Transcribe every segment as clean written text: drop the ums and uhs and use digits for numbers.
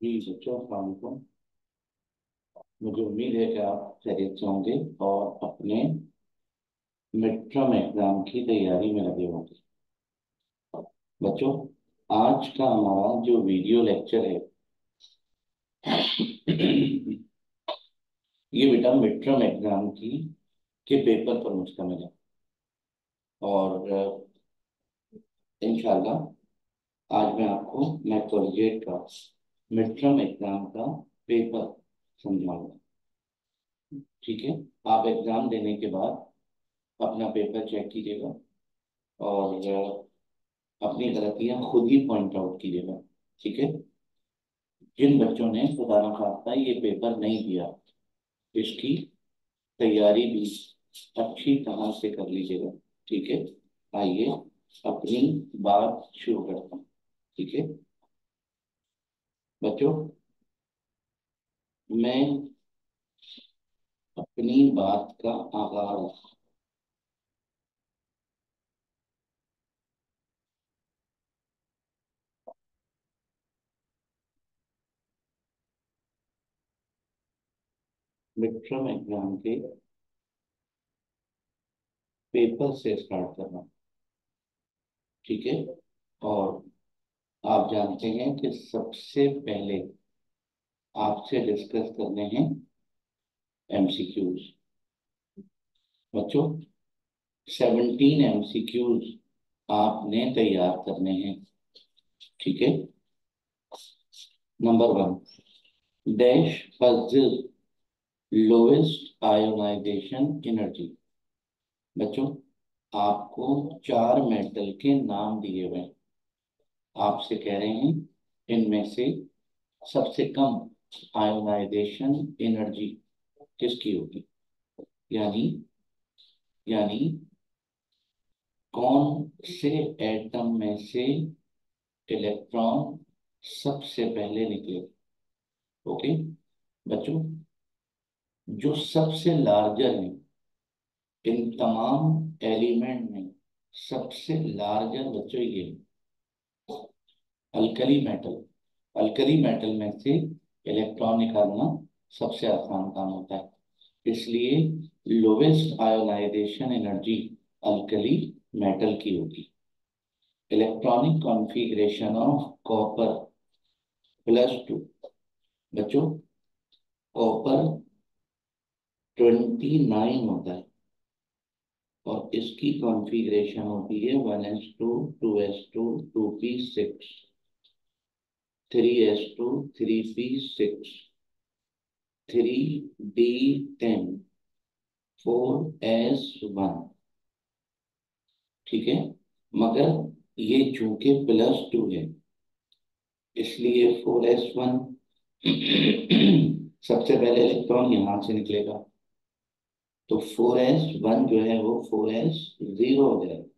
जी बच्चों, अस्सलाम वालेकुम। मुझे उम्मीद है कि आप खैरियत से होंगे और अपने मिड टर्म एग्जाम की तैयारी में लगे होंगे। बच्चों, आज का हमारा जो वीडियो लेक्चर है ये बेटा मिड टर्म एग्जाम की के पेपर पर मुश्तमिल है। और इंशाल्लाह आज मैं आपको कॉलेजिएट का मिड टर्म एग्जाम का पेपर समझाऊंगा। ठीक है, आप एग्जाम देने के बाद अपना पेपर चेक कीजिएगा और अपनी गलतियां खुद ही पॉइंट आउट कीजिएगा। ठीक है, जिन बच्चों ने खुदा न खास्ता ये पेपर नहीं दिया, इसकी तैयारी भी अच्छी तरह से कर लीजिएगा। ठीक है, आइए अपनी बात शुरू करते हैं। ठीक है बच्चों, मैं अपनी बात का आगाज मिड टर्म एग्जाम के पेपर से स्टार्ट कर रहा हूँ। ठीक है, और आप जानते हैं कि सबसे पहले आपसे डिस्कस करने हैं एमसीक्यूज। बच्चों, 17 एमसीक्यूज आपने तैयार करने हैं। ठीक है, number 1, dash puzzle lowest ionization energy. बच्चों, आपको 4 मेटल के नाम दिए हुए हैं। आपसे कह रहे हैं इनमें से सबसे कम आयोनाइजेशन एनर्जी किसकी होगी। यानी यानी कौन से एटम में से इलेक्ट्रॉन सबसे पहले निकले। ओके बच्चों, जो सबसे लार्जर है इन तमाम एलिमेंट में, सबसे लार्जर बच्चों ये अल्कली मेटल। अल्कली मेटल में से इलेक्ट्रॉन निकालना सबसे आसान काम होता है, इसलिए lowest ionization energy alkali metal की होगी। Electronic configuration of copper +2। बच्चों, कॉपर 29 होता है और इसकी कॉन्फ़िगरेशन होती है 1s2 2s2 2p6 3s2 3p6 3d10 4s1। ठीक है, मगर ये चूंकि +2 है इसलिए 4s1 सबसे पहले इलेक्ट्रॉन यहां से निकलेगा, तो 4s1 जो है वो 4s0 हो जाएगा।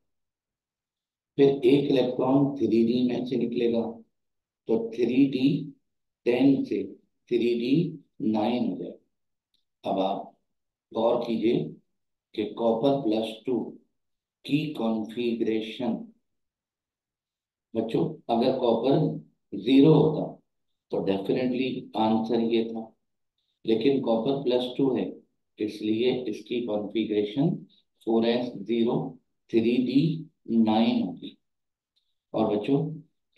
फिर एक इलेक्ट्रॉन 3d में से निकलेगा, तो 3d10 से 3d9 हो जाएगा। अब आप गौर कीजिए कि कॉपर +2 की कॉन्फ़िगरेशन। बच्चों, अगर कॉपर 0 होता तो डेफिनेटली आंसर ये था, लेकिन कॉपर +2 है इसलिए इसकी कॉन्फ़िगरेशन 4s0 3d9 होगी। और बच्चों,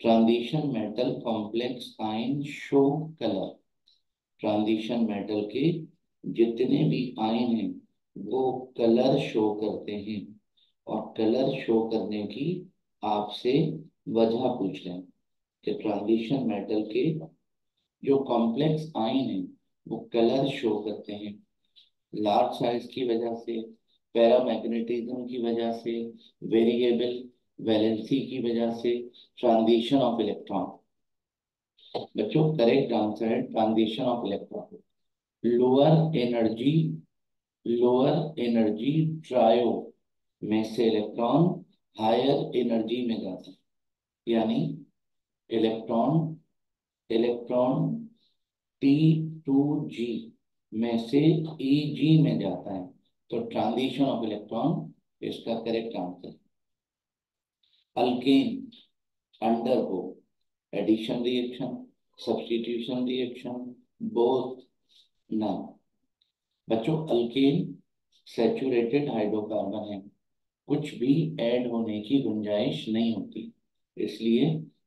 transition metal complex ion show colour. Transition metal के जितने भी आयन हैं वो कलर शो करते हैं, और कलर शो करने की आपसे वजह पूछ रहे हैं कि ट्रांजिशन मेटल के जो कॉम्प्लेक्स आयन हैं वो कलर शो करते हैं लार्ज साइज की वजह से, पैरामैग्नेटिज्म की वजह से, वेरिएबल वैलेंसी की वजह से, ट्रांजिशन ऑफ इलेक्ट्रॉन। बच्चों, करेक्ट आंसर है transition of electron. Lower energy lower energy trio में से इलेक्ट्रॉन हायर एनर्जी में जाता है। यानी इलेक्ट्रॉन इलेक्ट्रॉन T2G में से EG में जाता है, तो ट्रांजिशन ऑफ इलेक्ट्रॉन इसका correct answer. Alkane undergo addition reaction, substitution reaction, both, none. बच्चों अल्केन सैचुरेटेड हाइड्रोकार्बन है, कुछ भी ऐड होने की गुंजाइश नहीं होती, इसलिए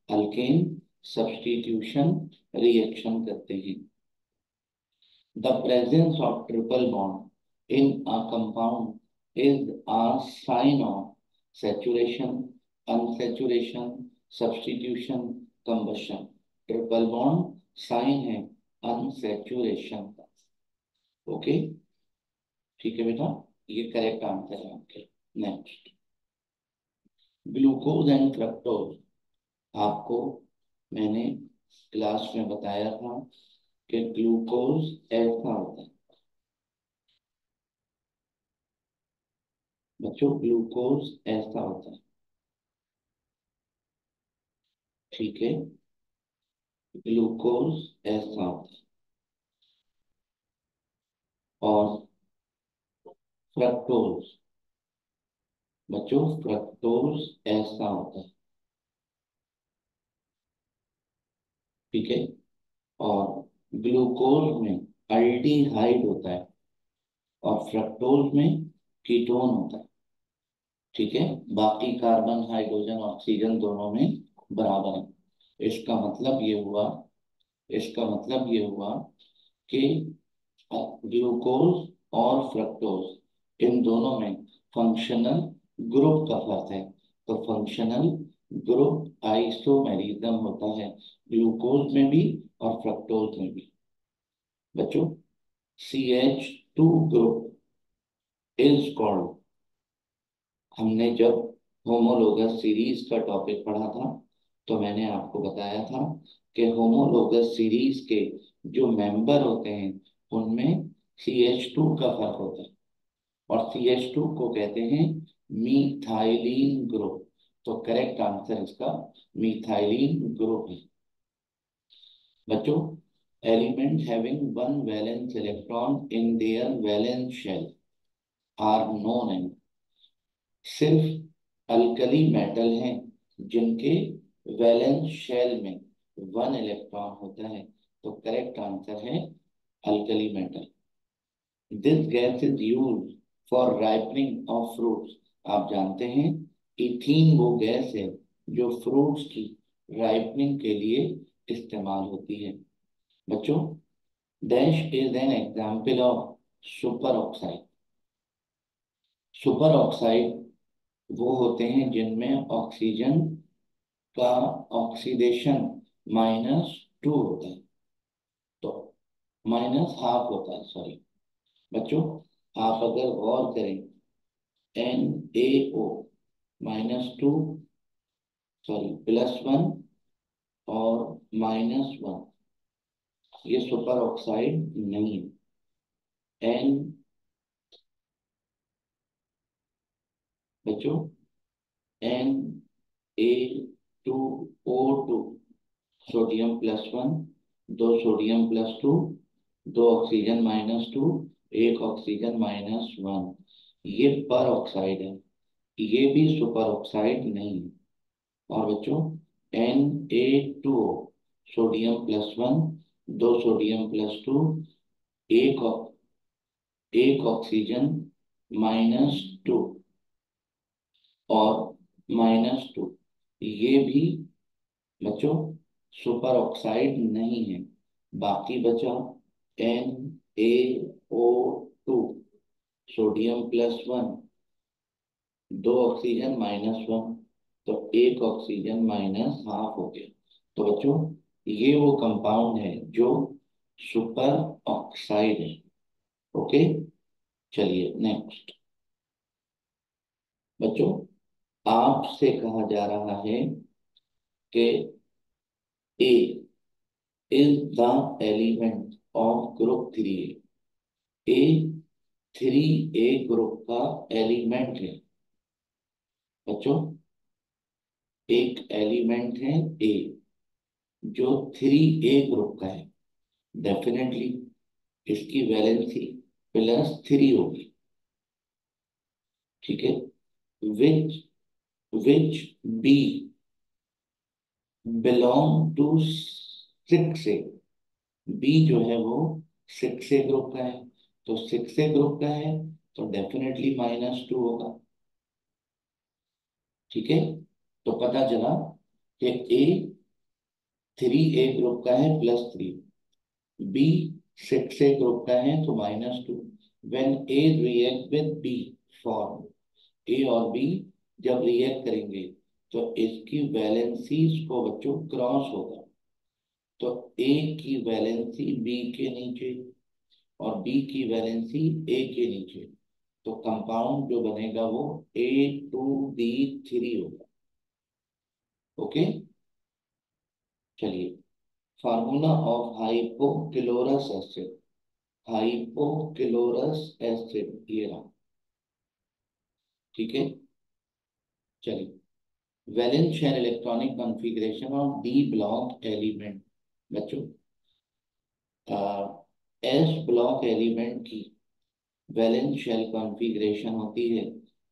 अल्केन सब्स्टिट्यूशन रिएक्शन करते हैं। The presence of triple bond in a compound is a sign of saturation, unsaturation, substitution, combustion. Triple bond sign है अनसैचुरेशन का। ओके, ठीक है बेटा, ये करेक्ट आंसर है आपके। Next, glucose and fructose. आपको मैंने क्लास में बताया था कि ग्लूकोज ऐसा होता है। बच्चों ग्लूकोज ऐसा होता है, ठीक है, ग्लूकोज ऐसा होता है। और फ्रक्टोज, बच्चों फ्रक्टोज ऐसा होता है, ठीक है। और ग्लूकोज में अल्डिहाइड होता है और फ्रक्टोज में कीटोन होता है, ठीक है। बाकी कार्बन हाइड्रोजन ऑक्सीजन दोनों में बराबर है। इसका मतलब ये हुआ कि ग्लूकोज और फ्रक्टोज इन दोनों में फंक्शनल ग्रुप का फर्क है। तो फंक्शनल ग्रुप आइसोमेरिज्म होता है ग्लूकोज में भी और फ्रक्टोज में भी। बच्चों CH2 ग्रुप इज कॉल्ड, हमने जब होमोलोगस सीरीज का टॉपिक पढ़ा था तो मैंने आपको बताया था कि होमोलोगस सीरीज के जो मेंबर होते हैं उनमें CH2 का फर्क होता है और CH2 को कहते हैं मीथाइलिन ग्रुप। तो करेक्ट आंसर इसका मीथाइलिन ग्रुप है। बच्चों element having one valence electron in their valence shell are known as, सिर्फ अल्कली मेटल हैं जिनके वैलेंस शेल में वन इलेक्ट्रॉन होता है। तो करेक्ट आंसर है alkali metal. This gas is use for ripening of fruits. आप जानते हैं इथीन वो गैस है जो फ्रूट्स की राइपनिंग के लिए इस्तेमाल होती है। बच्चों dash is an example of super oxide. Super oxide वो होते हैं जिनमें ऑक्सीजन का ऑक्सीडेशन -2 होता है, तो -½ होता है, सॉरी। बच्चों आप अगर गौर करें NaO -2, सॉरी +1 और -1, ये सुपर ऑक्साइड नहीं है। बच्चों Na2O2, सोडियम +1, दो सोडियम +2, दो ऑक्सीजन -2, एक ऑक्सीजन -1, ये पर ऑक्साइड है, ये भी सुपर ऑक्साइड नहीं है। और बच्चों Na2O, सोडियम +1, दो सोडियम +2, एक एक ऑक्सीजन -2 और -2, ये भी बच्चों सुपर ऑक्साइड नहीं है। बाकी बचा NaO2, सोडियम +1, दो ऑक्सीजन -1, तो एक ऑक्सीजन -½ हो गया। तो बच्चों ये वो कंपाउंड है जो सुपर ऑक्साइड है। ओके, चलिए नेक्स्ट। बच्चों आपसे कहा जा रहा है कि A is the element of group 3। A 3A group का एलिमेंट है। बच्चों एक एलिमेंट है ए जो 3A ग्रुप का है, डेफिनेटली इसकी वैलेंसी +3 होगी, ठीक है। विच विच बी बिलोंग टू सिक्स से, बी जो है वो सिक्स से ग्रुप का है, तो सिक्स से ग्रुप का है तो डेफिनेटली -2 होगा। ठीक है, तो पता चला कि ए 3A ग्रुप का है +3, बी 6A ग्रुप का है तो -2। When A react with B form, A और बी जब रिएक्ट करेंगे तो इसकी वैलेंसीज को बच्चों क्रॉस होगा, तो ए की वैलेंसी बी के नीचे और बी की वैलेंसी ए के नीचे, तो कंपाउंड जो बनेगा वो A2B3 होगा। ओके, चलिए, formula of hypochlorous acid, hypochlorous acid ये रहा। ठीक है, चलिए, valence shell electronic configuration of D block element. बच्चों, एस ब्लॉक एलिमेंट की वैलेंस शेल कॉन्फ़िगरेशन होती है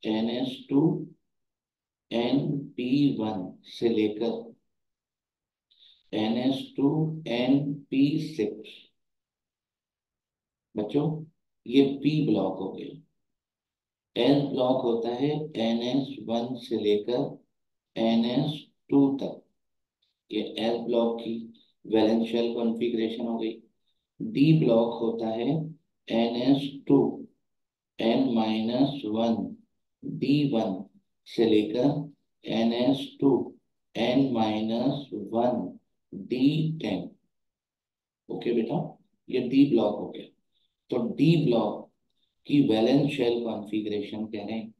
NS2 NP1 से लेकर NS2 NP6। बच्चों, ये पी ब्लॉक हो गया। एस ब्लॉक होता है NS1 से लेकर NS2 तक, ये एस ब्लॉक की वैलेंस शेल कॉन्फ़िगरेशन हो गई। डी ब्लॉक होता है NS2 N-1 D1 से लेकर NS2 N-1 D10। ओके बेटा, ये डी ब्लॉक हो गया। तो डी ब्लॉक की वैलेंस शेल कॉन्फ़िगरेशन कह रहे हैं,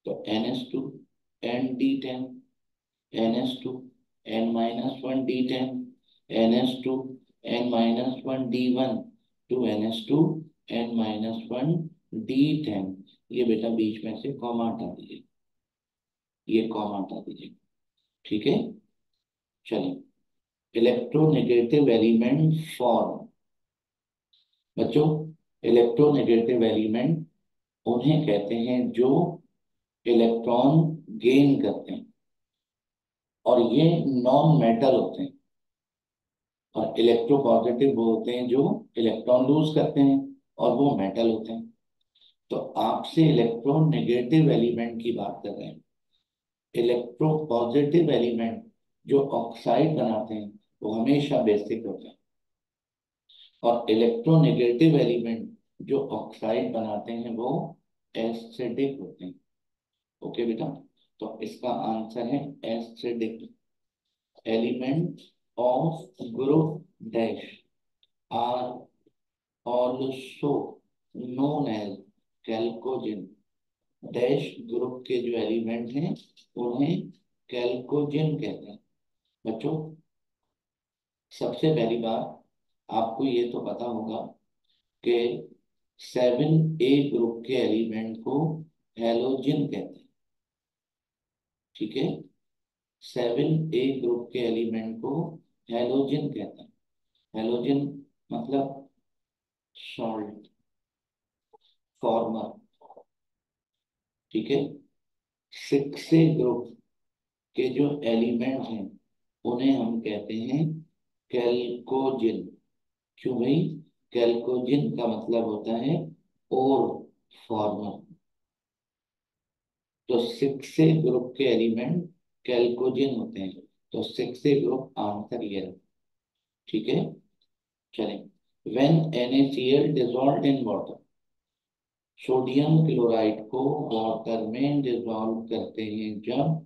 तो NS2 ND10, NS2 N-1 D10, NS2 N-1 D1 to NS2 N-1 D10। ये बेटा बीच में से कॉमा हटा दीजिए, ये कॉमा हटा दीजिए। ठीक है, चलिए, इलेक्ट्रोनेगेटिव एलिमेंट फॉर्म। बच्चों, इलेक्ट्रोनेगेटिव एलिमेंट उन्हें कहते हैं जो इलेक्ट्रॉन गेन करते हैं, और ये नॉन मेटल होते हैं। और इलेक्ट्रोपॉजिटिव वो होते हैं जो इलेक्ट्रॉन लूज करते हैं, और वो मेटल होते हैं। तो आपसे इलेक्ट्रोनेगेटिव एलिमेंट की बात कर रहे हैं। इलेक्ट्रोपॉजिटिव एलिमेंट जो ऑक्साइड बनाते हैं वो हमेशा बेसिक होते हैं, और इलेक्ट्रोनेगेटिव एलिमेंट जो ऑक्साइड बनाते हैं वो एसिडिक होते हैं। ओके बेटा, तो इसका आंसर है acidic. Element of group dash are also known as chalcogen. Dash group के जो एलिमेंट हैं उन्हें कैल्कोजेन कहते हैं। बच्चों, सबसे पहली बात, आपको ये तो पता होगा कि 7A ग्रुप के एलिमेंट को हैलोजन कहते हैं। ठीक है, 7A ग्रुप के एलिमेंट को हैलोजन कहते हैं। हैलोजन मतलब सॉल्ट फॉर्मर। ठीक है, 6A ग्रुप के जो एलिमेंट हैं उन्हें हम कहते हैं कैल्कोजिन। क्यों भाई? कैल्कोजिन का मतलब होता है और फॉर्मर। तो 6A ग्रुप के एलिमेंट कैल्कोजिन होते हैं, तो 6A ग्रुप आंसर ये है। ठीक है, चलें। When NaCl dissolve in water, sodium chloride को वाटर में डिजॉल्व करते हैं जब,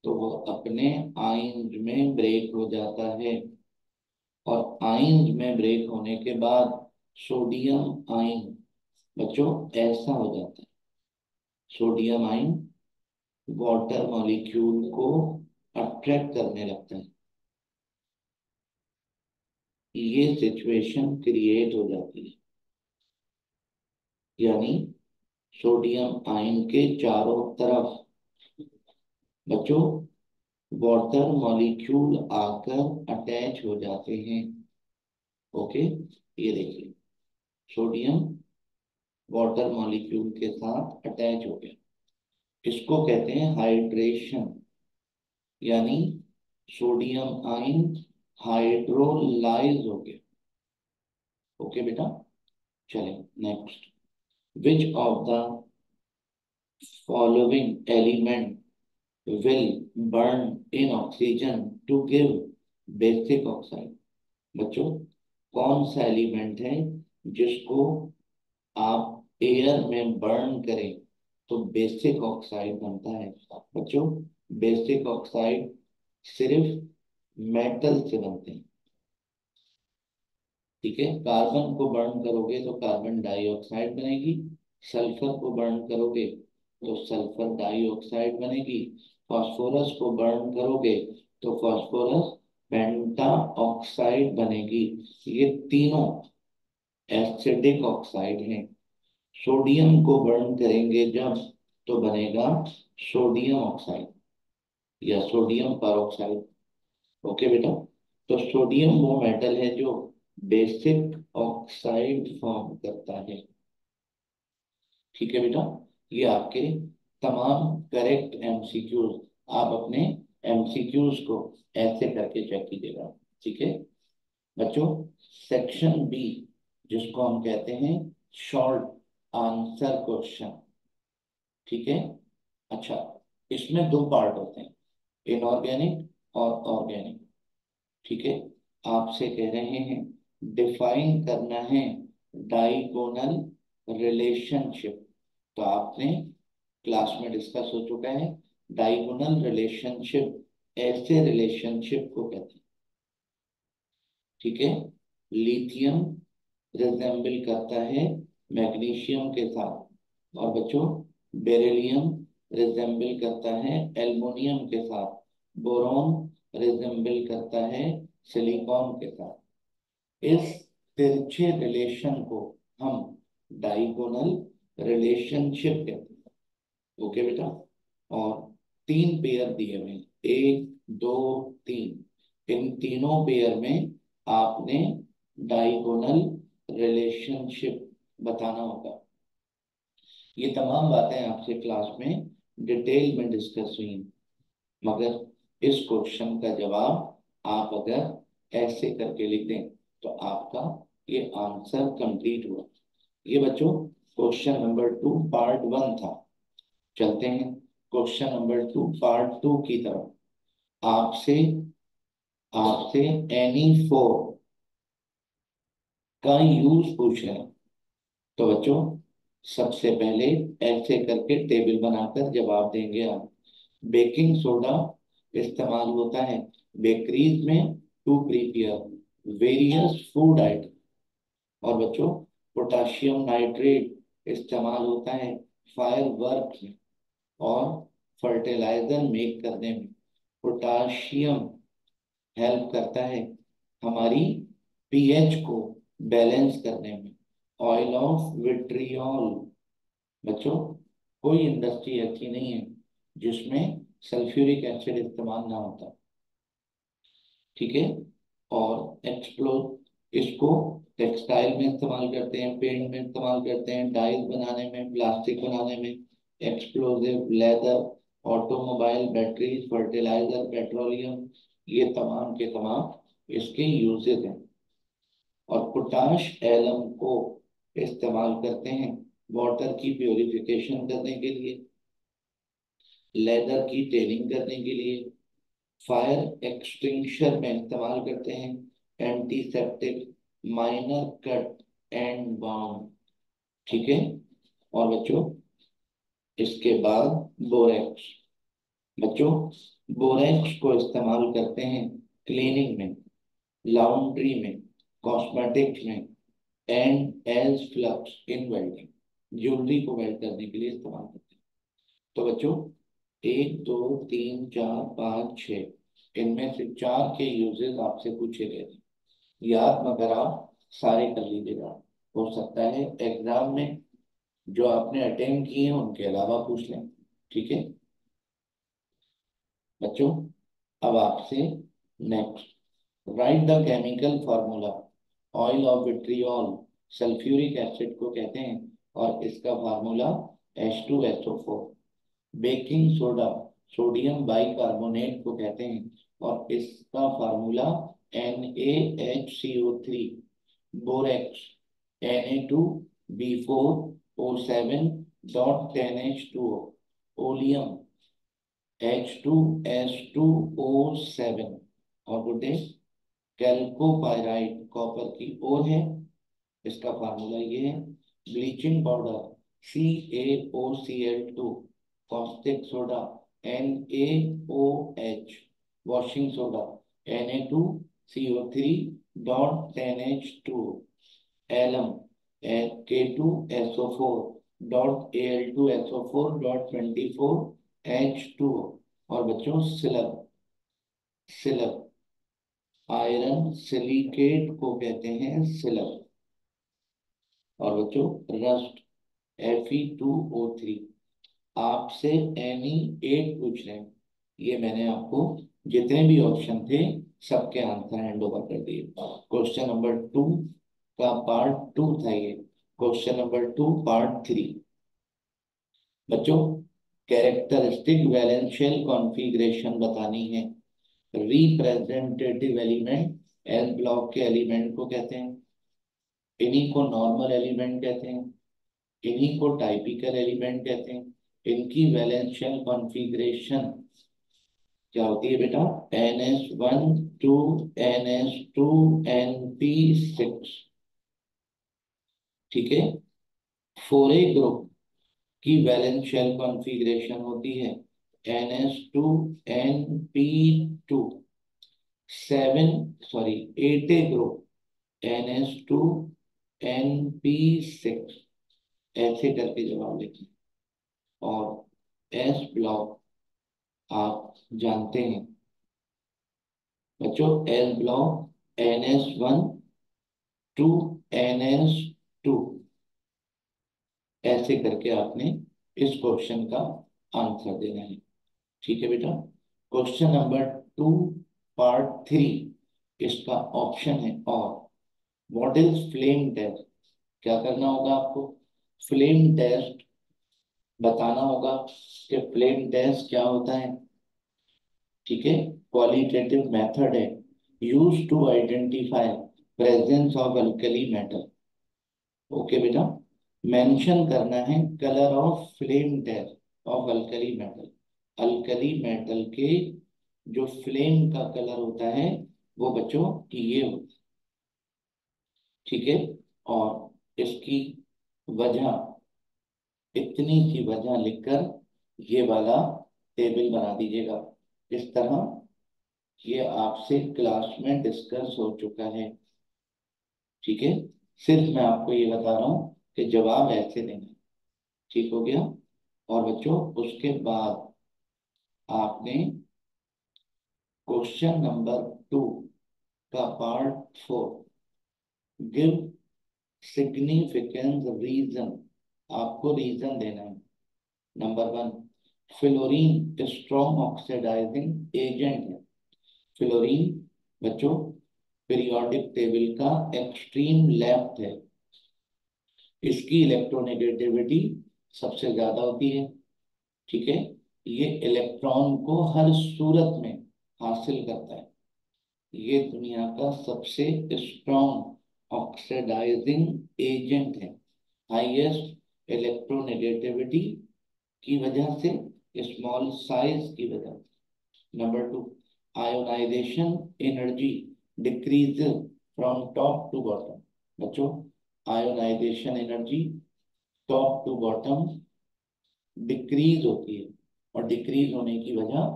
तो वो अपने आयंस में ब्रेक हो जाता है, और आयंस में ब्रेक होने के बाद सोडियम आयन बच्चों ऐसा हो जाता है, सोडियम आयन वाटर मॉलिक्यूल को अट्रैक्ट करने लगता है। ये सिचुएशन क्रिएट हो जाती है, यानी सोडियम आयन के चारों तरफ बच्चों वाटर मॉलिक्यूल आकर अटैच हो जाते हैं। ओके, ये देखिए, सोडियम वाटर मॉलिक्यूल के साथ अटैच हो गया। इसको कहते हैं हाइड्रेशन, यानी सोडियम आयन हाइड्रोलाइज हो गया। ओके बेटा, चले next. Which of the following element will burn in oxygen to give basic oxide। बच्चों, कौन सा एलिमेंट है जिसको आप एयर में बर्न करें तो बेसिक ऑक्साइड बनता है? बच्चों, बेसिक ऑक्साइड सिर्फ मेटल से बनते हैं। ठीक है, कार्बन को बर्न करोगे तो कार्बन डाइऑक्साइड बनेगी, सल्फर को बर्न करोगे तो सल्फर डाइऑक्साइड बनेगी, फास्फोरस को बर्न करोगे तो फास्फोरस पेंटा ऑक्साइड बनेगी। ये तीनों एसिडिक ऑक्साइड हैं। सोडियम को बर्न करेंगे जब तो बनेगा सोडियम ऑक्साइड या सोडियम परऑक्साइड। ओके बेटा, तो सोडियम वो मेटल है जो बेसिक ऑक्साइड फॉर्म करता है। ठीक है बेटा, ये आपके तमाम करेक्ट एमसीक्यूज, आप अपने एमसीक्यूज को ऐसे करके चेक कीजिएगा। ठीक है बच्चों, सेक्शन बी जिसको हम कहते हैं शॉर्ट आंसर क्वेश्चन। ठीक है, अच्छा, इसमें दो पार्ट होते हैं, इनऑर्गेनिक और ऑर्गेनिक। ठीक है, आपसे कह रहे हैं डिफाइन करना है डाइगोनल रिलेशनशिप। तो आपने क्लास में डिस्कस हो चुका है, डाइगोनल रिलेशनशिप ऐसे रिलेशनशिप को कहते हैं। ठीक है, लिथियम रिजेंबल करता है मैग्नीशियम के साथ, और बच्चों बेरिलियम रिजेंबल करता है एल्युमिनियम के साथ, बोरॉन रिजेंबल करता है सिलिकॉन के साथ। इस तिरछे रिलेशन को हम डाइगोनल रिलेशनशिप कहते हैं। ओके बेटा, और तीन पेयर दिए हुए हैं, एक दो तीन, इन तीनों पेयर में आपने डाइगोनल रिलेशनशिप बताना होगा। ये तमाम बातें आपसे क्लास में डिटेल में डिस्कस हुई, मगर इस क्वेश्चन का जवाब आप अगर ऐसे करके लिख दें तो आपका ये आंसर कंप्लीट हुआ। ये बच्चों क्वेश्चन नंबर 2 पार्ट 1 था। चलते हैं क्वेश्चन नंबर 2 पार्ट 2 की तरफ। आपसे आपसे एनी फोर का यूज पूछ रहे हैं। तो बच्चों सबसे पहले ऐसे करके टेबल बनाकर जवाब देंगे आप। बेकिंग सोडा इस्तेमाल होता है बेकरीज में to prepare various food item. और बच्चों पोटाशियम नाइट्रेट इस्तेमाल होता है फायर वर्क में और फर्टिलाइजर मेक करने में। पोटाशियम हेल्प करता है हमारी पीएच को बैलेंस करने में। ऑयल ऑफ विट्रियोल, बच्चों कोई इंडस्ट्री ऐसी नहीं है जिसमें सल्फ्यूरिक एसिड इस्तेमाल ना होता। ठीक है, और एक्सप्लोर इसको टेक्सटाइल में इस्तेमाल करते हैं, पेंट में इस्तेमाल करते हैं, डाइज बनाने में, प्लास्टिक बनाने में। Explosive leather, automobile batteries, fertilizer, petroleum, ये तमाम के तमाम इसके यूजेस हैं। और पोटाश एलम को इस्तेमाल करते हैं वाटर की प्योरिफिकेशन करने के लिए, लेदर की टेनिंग करने के लिए, फायर एक्सटिंग्विशर में इस्तेमाल करते हैं, antiseptic, minor cut and bound. ठीक है, और बच्चों इसके बाद बोरेक्स। बच्चों बोरेक्स को इस्तेमाल करते हैं क्लीनिंग में, लॉन्ड्री में, कॉस्मेटिक्स में, and as flux in welding, jewellery को वेल्ड करने के लिए इस्तेमाल करते हैं। तो बच्चों 1 2 3 4 5 6, इनमें से 4 के यूजेस आपसे पूछे गए थे। याद मगर आप सारे कर लीजिएगा, हो सकता है एग्जाम में जो आपने अटेम्प्ट किए हैं उनके अलावा पूछ लें। ठीक है बच्चों, अब आपसे next, right the chemical formula. Oil of vitriol sulphuric acid को कहते हैं और इसका formula H2SO4। Baking soda sodium bicarbonate को कहते हैं और इसका formula NaHCO3, borax Na2B4O7.10H2O, oleum H2S2O7, और बोलते हैं कैल्कोपाइराइट कॉपर की ओर है, इसका फार्मूला ये है। Bleaching powder CaOCl2, caustic soda NaOH, washing soda Na2CO3.10H2O, alum K2SO4.Al2SO4.24H2O, और बच्चों सिलब, सिलब आयरन सिलिकेट को कहते हैं सिलब, और बच्चों रस्ट Fe2O3। आपसे NE8 पूछ रहे हैं, ये मैंने आपको जितने भी ऑप्शन थे सबके आंसर हैंड ओवर कर दिए। क्वेश्चन नंबर 2 का पार्ट 2 था ये। Question number 2 part 3। बच्चों कैरेक्टरिस्टिक वैलेंशियल कॉन्फ़िगरेशन बतानी है। रिप्रेजेंटेटिव एलिमेंट एस ब्लॉक के एलिमेंट को कहते हैं, इन्हीं को नॉर्मल एलिमेंट कहते हैं, इन्हीं को टाइपिकल एलिमेंट कहते हैं। इनकी वैलेंशियल कॉन्फ़िगरेशन क्या होती है बेटा? NS1 2 NS2 NP6। ठीक है। 4A ग्रुप की वैलेंशियल कॉन्फ़िगरेशन होती है NS2 NP2। 8A group NS2 NP6। ऐसे करके जवाब लिखें। और एस ब्लॉक आप जानते हैं बच्चों, S block NS1 to NS2, ऐसे करके आपने इस क्वेश्चन का आंसर देना है। ठीक है बेटा। क्वेश्चन नंबर 2 पार्ट 3, इसका ऑप्शन है और। What is flame test? क्या करना होगा आपको? फ्लेम टेस्ट बताना होगा कि फ्लेम टेस्ट क्या होता है। ठीक है। क्वालिटेटिव मेथड है use to identify presence of alkali metal. Okay बेटा। मेंशन करना है colour of flame test of alkali metal. Alkali metal के जो फ्लेम का कलर होता है वो बच्चों ये होता है। ठीक है। और इसकी वजह, इतनी सी वजह लिखकर ये वाला टेबल बना दीजिएगा इस तरह। ये आपसे क्लास में डिस्कस हो चुका है। ठीक है। सिर्फ मैं आपको ये बता रहा हूँ कि जवाब ऐसे देना। ठीक हो गया। और बच्चों उसके बाद आपने क्वेश्चन नंबर 2 का पार्ट 4, गिव सिग्निफिकेंस रीजन, आपको रीजन देना है। Number 1, fluorine strong oxidising agent है। फ्लोरीन बच्चों पीरियोडिक टेबल का एक्सट्रीम लेफ्ट है, इसकी इलेक्ट्रोनेगेटिविटी सबसे ज्यादा होती है। ठीक है। ये इलेक्ट्रॉन को हर सूरत में हासिल करता है। ये दुनिया का सबसे स्ट्रॉन्ग ऑक्सीडाइजिंग एजेंट है। हाईएस्ट इलेक्ट्रोनेगेटिविटी की वजह से, स्मॉल साइज की वजह से। Number 2, ionisation energy decreases from top to bottom. बच्चों ionisation energy top to bottom decrease होती है, और डिक्रीज होने की वजह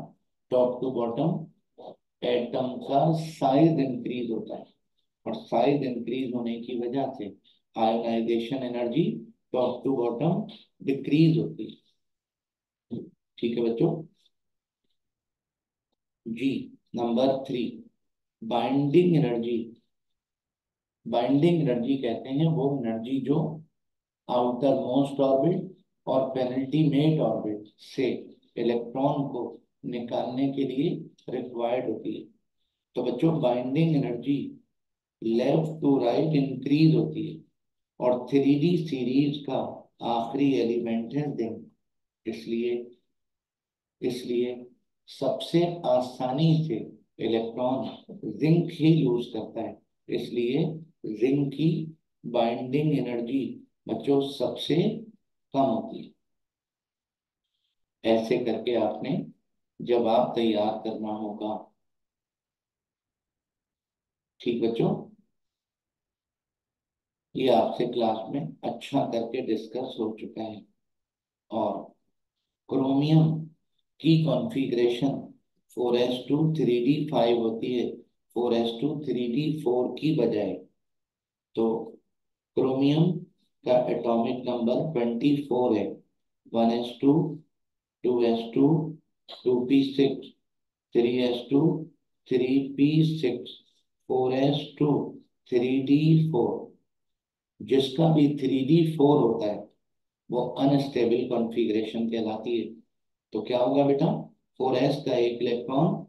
टॉप टू बॉटम एटम का साइज इंक्रीज होता है, और साइज इंक्रीज होने की वजह से ionisation energy top to bottom decrease होती है। ठीक है बच्चों जी। Number 3, binding energy. Binding energy कहते हैं वो एनर्जी जो आउटर मोस्ट ऑर्बिट और पेनल्टीमेट ऑर्बिट से इलेक्ट्रॉन को निकालने के लिए रिक्वायर्ड होती है। तो बच्चों binding energy left to right increase होती है, और 3D सीरीज का आखिरी एलिमेंट है जिंक। इसलिए इसलिए सबसे आसानी से इलेक्ट्रॉन जिंक ही यूज करता है, इसलिए जिंक की बाइंडिंग एनर्जी बच्चों सबसे कम होती है। ऐसे करके आपने जवाब तैयार करना होगा। ठीक बच्चों, ये आपसे क्लास में अच्छा करके डिस्कस हो चुका है। और क्रोमियम की कॉन्फ़िगरेशन 4s2 3d5 होती है, 4s2 3d4 की बजाय। तो क्रोमियम का एटॉमिक नंबर 24 है। 1s2, 2s2, 2p6, 3s2, 3p6, 4s2, 3d4। जिसका भी 3d4 होता है वो अनस्टेबल कॉन्फ़िगरेशन कहलाती है। तो क्या होगा बेटा, 4s का एक इलेक्ट्रॉन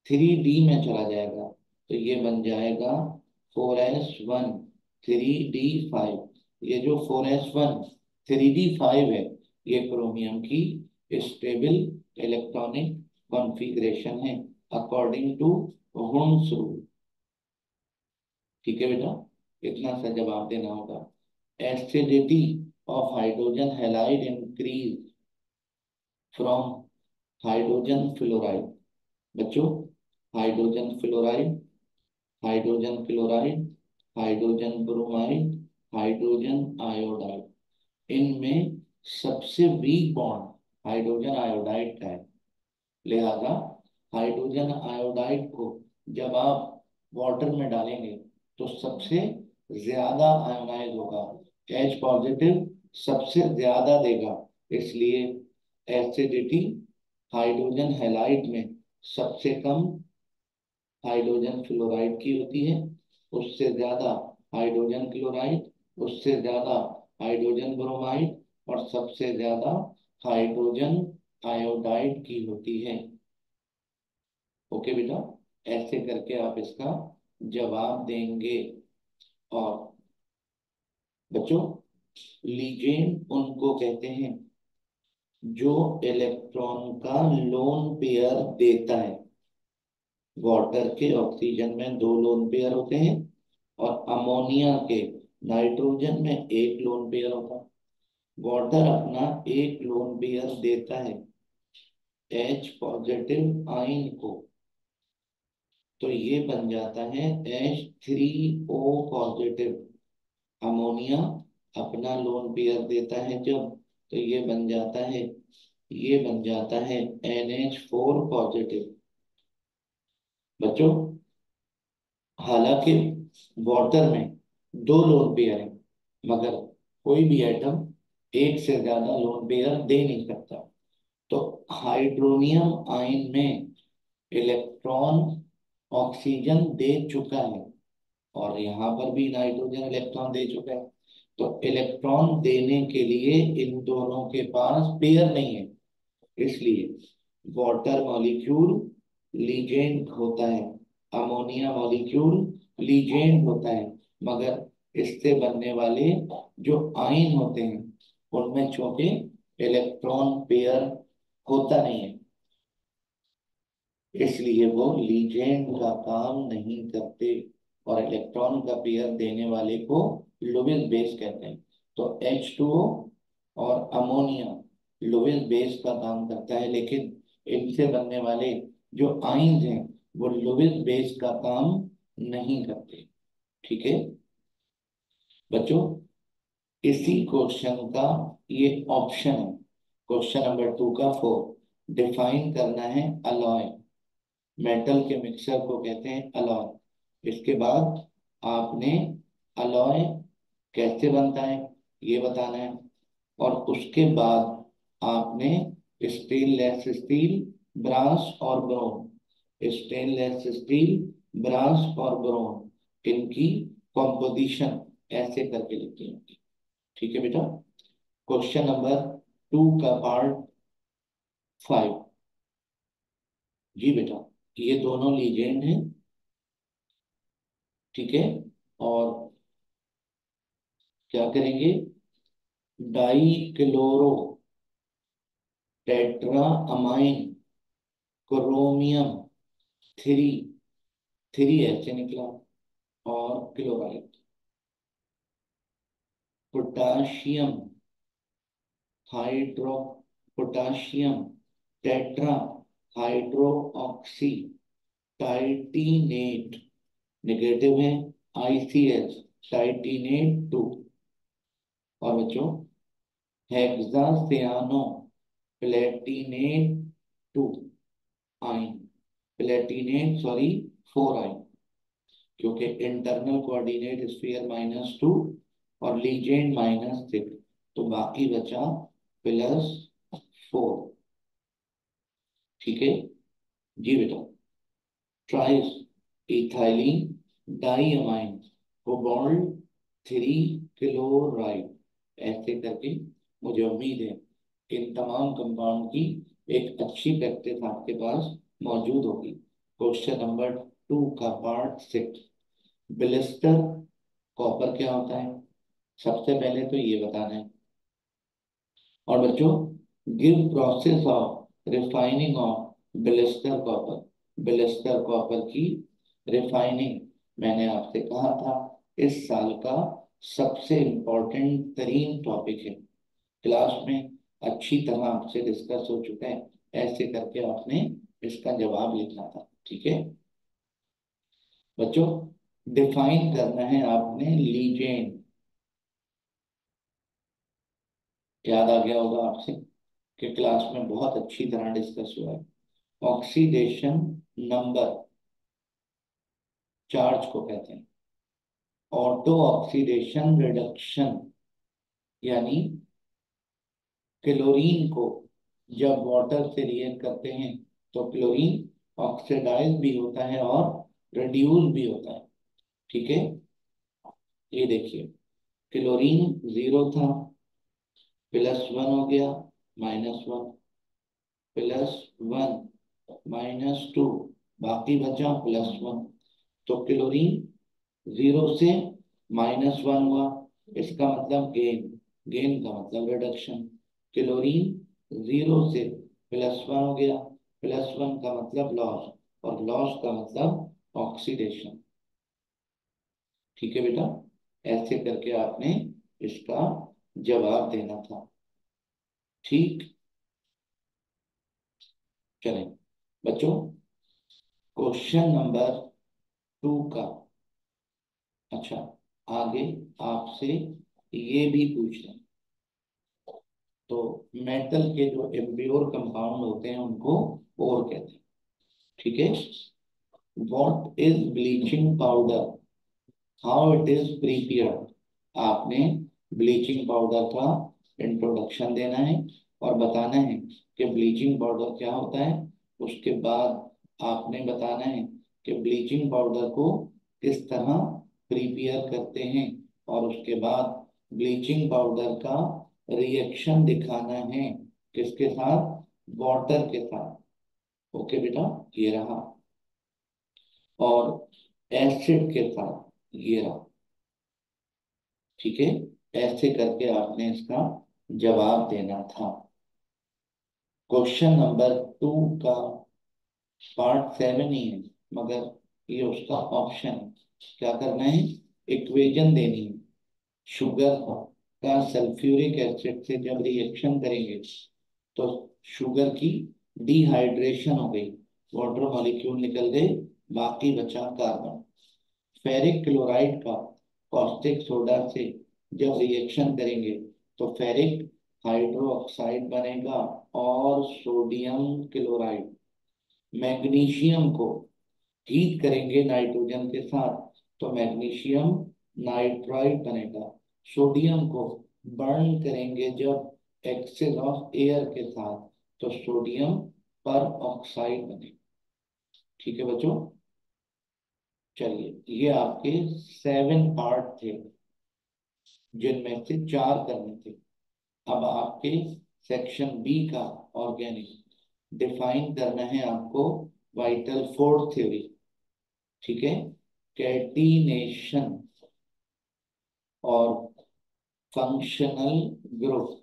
3d में चला जाएगा, तो ये बन जाएगा 4s1 3d5। ये जो 4s1 3d5 है, ये क्रोमियम की स्टेबल इलेक्ट्रॉनिक कॉन्फ़िगरेशन है अकॉर्डिंग टू होम्स रूल। ठीक है बेटा, इतना सा जवाब देना होगा। Acidity of hydrogen halide increase from hydrogen fluoride. बच्चों, hydrogen fluoride, hydrogen chloride, hydrogen bromide, hydrogen iodide, इनमें सबसे वीक बॉन्ड हाइड्रोजन आयोडाइड का है। लिहाजा हाइड्रोजन आयोडाइड को जब आप वाटर में डालेंगे तो सबसे ज्यादा आयोनाइज होगा, एच पॉजिटिव सबसे ज्यादा देगा। इसलिए एसिडिटी हाइड्रोजन हैलाइड में सबसे कम हाइड्रोजन फ्लोराइड की होती है, उससे ज्यादा हाइड्रोजन क्लोराइड, उससे ज्यादा हाइड्रोजन ब्रोमाइड, और सबसे ज्यादा हाइड्रोजन आयोडाइड की होती है। ओके बेटा, ऐसे करके आप इसका जवाब देंगे। और बच्चों, लीजेंड उनको कहते हैं जो इलेक्ट्रॉन का लोन पेयर देता है। वाटर के ऑक्सीजन में दो लोन पेयर होते हैं, और अमोनिया के नाइट्रोजन में एक लोन पेयर होता है। वाटर अपना एक लोन पेयर देता है एच पॉजिटिव आयन को, तो ये बन जाता है H3O पॉजिटिव। अमोनिया अपना लोन पेयर देता है जब, तो ये बन जाता है NH4 पॉजिटिव। बच्चों, हालांकि वाटर में दो लोन पेयर है, मगर कोई भी एटम एक से ज्यादा लोन पेयर दे नहीं सकता। तो हाइड्रोनियम आयन में इलेक्ट्रॉन ऑक्सीजन दे चुका है, और यहाँ पर भी नाइट्रोजन इलेक्ट्रॉन दे चुका है। तो इलेक्ट्रॉन देने के लिए इन दोनों के पास पेयर नहीं है, इसलिए वाटर मॉलिक्यूल लीजेंड होता है, अमोनिया मॉलिक्यूल लीजेंड होता है। मगर इससे बनने वाले जो आयन होते हैं उनमें चूंकि इलेक्ट्रॉन पेयर होता नहीं है, इसलिए वो लीजेंड का काम नहीं करते, और इलेक्ट्रॉन का पेयर देने वाले को लुईस बेस कहते हैं। तो H2O और अमोनिया लुईस बेस का काम करता है, लेकिन इनसे बनने वाले जो आयन्स हैं वो लुईस बेस का काम नहीं करते। ठीक है बच्चों, इसी क्वेश्चन का ये ऑप्शन है, क्वेश्चन नंबर 2 का 4। डिफाइन करना है अलॉय। मेटल के मिक्सर को कहते हैं अलॉय। इसके बाद आपने अलॉय कैसे बनता है ये बताना है, और उसके बाद आपने स्टेनलेस स्टील, ब्रास और ब्रोन, स्टेनलेस स्टील, ब्रास और ब्रोन, इनकी कॉम्पोजिशन ऐसे करके लिखी होगी। ठीक है बेटा, क्वेश्चन नंबर 2 का पार्ट 5। जी बेटा, ये दोनों लीजेंड हैं। ठीक है, और क्या करेंगे, di chloro tetra amine chromium three, three ऐसे निकला, और chloride. Potassium hydro, potassium tetra hydro oxy titanate, negative है, ICH टाइटिनेट 2। और बच्चों हेक्सासियानो प्लेटिनेट 2 आइन, प्लेटिनेट सॉरी 4 आइन, क्योंकि इंटरनल कोऑर्डिनेट स्फीयर -2 और लीजेंड -6, तो बाकी बचा +4। ठीक है जी बेटा। ट्राइस इथाइलिन डाइअमाइन कोबाल्ट 3 क्लोराइड, ऐसे करके मुझे उम्मीद है इन तमाम कंपाउंड की एक अच्छी प्रैक्टिस आपके पास मौजूद होगी। क्वेश्चन नंबर 2 का पार्ट 6, ब्लिस्टर कॉपर क्या होता है, सबसे पहले तो ये बताना है। और बच्चों give process of refining of blister copper, blister copper की रिफाइनिंग, मैंने आपसे कहा था इस साल का सबसे इम्पोर्टेंट तरीन टॉपिक है, क्लास में अच्छी तरह आपसे डिस्कस हो चुका है, ऐसे करके आपने इसका जवाब लिखना था। ठीक है बच्चों, डिफाइन करना है आपने लीजेंड, याद आ गया होगा आपसे कि क्लास में बहुत अच्छी तरह डिस्कस हुआ है। ऑक्सीडेशन नंबर चार्ज को कहते हैं। ऑटो ऑक्सीडेशन रिडक्शन, यानी क्लोरीन को जब वाटर से रिएक्ट करते हैं तो क्लोरीन ऑक्सीडाइज भी होता है और रिड्यूस भी होता है। ठीक है, ये देखिए क्लोरीन 0 था, +1 हो गया, -1, +1 -2, बाकी बचा +1, तो क्लोरीन 0 से -1 हुआ, इसका मतलब गेन, गेन का मतलब रिडक्शन। क्लोरीन 0 से +1 हो गया, +1 का मतलब लॉस, और लॉस का मतलब ऑक्सीडेशन। ठीक है बेटा, ऐसे करके आपने इसका जवाब देना था। ठीक, चलें बच्चों, क्वेश्चन नंबर 2 का, अच्छा आगे आपसे ये भी पूछ रहे हैं, तो मेटल के जो इम्प्योर कंपाउंड होते हैं उनको और कहते हैं। ठीक है, what is bleaching powder, how it is prepared, आपने ब्लीचिंग पाउडर का इंट्रोडक्शन देना है और बताना है कि ब्लीचिंग पाउडर क्या होता है। उसके बाद आपने बताना है कि ब्लीचिंग पाउडर को किस तरह प्रिपेयर करते हैं, और उसके बाद ब्लीचिंग पाउडर का रिएक्शन दिखाना है किसके साथ, वाटर के साथ। ओके बेटा, ये रहा, और एसिड के साथ ये रहा। ठीक है, ऐसे करके आपने इसका जवाब देना था। क्वेश्चन नंबर 2 का पार्ट 7 ही है, मगर ये उसका ऑप्शन है। क्या करना है, इक्वेशन देनी है। शुगर का सल्फ्यूरिक एसिड से जब रिएक्शन करेंगे तो शुगर की डिहाइड्रेशन हो गई, वाटर मॉलिक्यूल निकल गए, बाकी बचा कार्बन। फेरिक क्लोराइड का कॉस्टिक सोडा से जब रिएक्शन करेंगे तो फेरिक हाइड्रोक्साइड बनेगा और सोडियम क्लोराइड। मैग्नीशियम को हीट करेंगे नाइट्रोजन के साथ तो मैग्नीशियम नाइट्राइड बनेगा। सोडियम को बर्न करेंगे जब एक्सेस ऑफ एयर के साथ तो सोडियम पर ऑक्साइड बनेगा। ठीक है बच्चों, चलिए ये आपके 7 पार्ट थे जिनमें से 4 करने थे। अब आपके सेक्शन बी का ऑर्गेनिक, डिफाइन करना है आपको वाइटल फोर्थ थ्योरी। ठीक है, कैटिनेशन और फंक्शनल ग्रुप,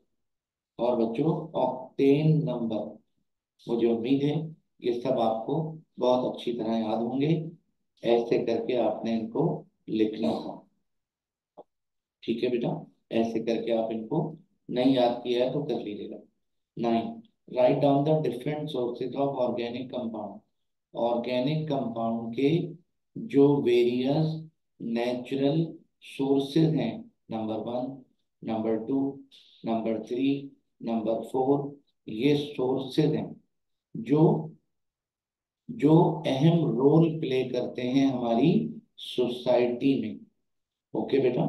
और बच्चों ऑक्टेन नंबर, मुझे उम्मीद है ये सब आपको बहुत अच्छी तरह याद होंगे। ऐसे करके आपने इनको लिखना था। ठीक है बेटा, ऐसे करके आप इनको नहीं याद किया है तो कर लीजिएगा। 9, write down the different sources of organic compound. Organic compound के जो वेरियस नेचुरल सोर्सेज हैं, नंबर 1, नंबर 2, नंबर 3, नंबर 4, ये सोर्सेज हैं जो जो अहम रोल प्ले करते हैं हमारी सोसाइटी में। ओके बेटा,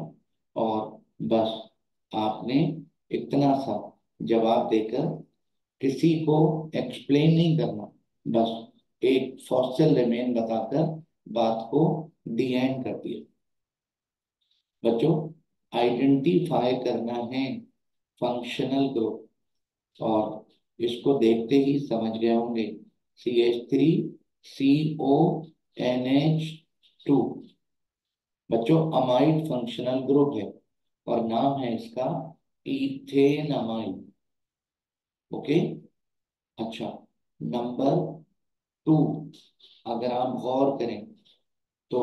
और बस आपने इतना सा जवाब देकर किसी को एक्सप्लेन नहीं करना, बस एक फॉसिल रिमेन बताकर बात को डी एंड कर दिया। बच्चों, आइडेंटिफाई करना है फंक्शनल ग्रुप, और इसको देखते ही समझ गए होंगे। CH3CONH2 बच्चों अमाइड फंक्शनल ग्रुप है और नाम है इसका इथेनमाइड। ओके, अच्छा, नंबर 2, अगर आप गौर करें तो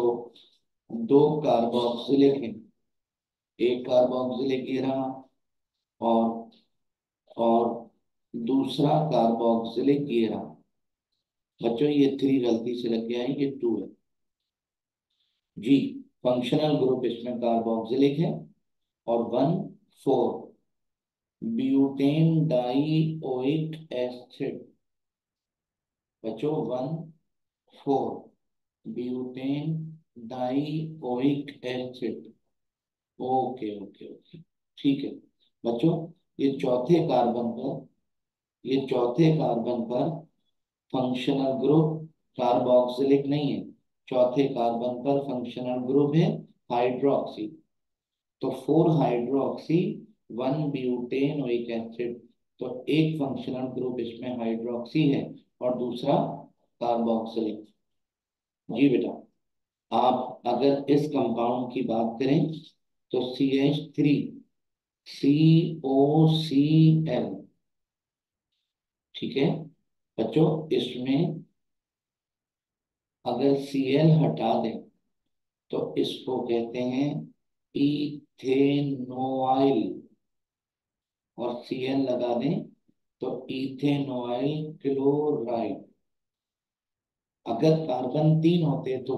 दो कार्बोक्सिलिक हैं, एक कार्बोक्सिलिक ये रहा, और और दूसरा कार्बोक्सिलिक ये रहा। बच्चों ये 3 गलती से लग गया है, ये 2 है जी। फंक्शनल ग्रुप इसमें कार्बोक्सिलिक है, और 1,4 ब्यूटेन डाइओइक एसिड। बच्चों 1,4 butane dioic acid. Okay okay okay, ठीक है बच्चों। ये चौथे कार्बन पर ये चौथे कार्बन पर फंक्शनल ग्रुप कार्बोक्सिलिक नहीं है। चौथे कार्बन पर फंक्शनल ग्रुप है हाइड्रोक्सी। तो 4 हाइड्रोक्सी 1 ब्यूटेनोइक एसिड। तो एक फंक्शनल ग्रुप इसमें हाइड्रोक्सी है और दूसरा कार्बोक्सिलिक। जी बेटा, आप अगर इस कंपाउंड की बात करें तो CH3COCl। ठीक है बच्चों, इसमें अगर Cl हटा दें तो इसको कहते हैं इथेनोआइल, और Cl लगा दें तो इथेनोआइल क्लोराइड। अगर कार्बन 3 होते तो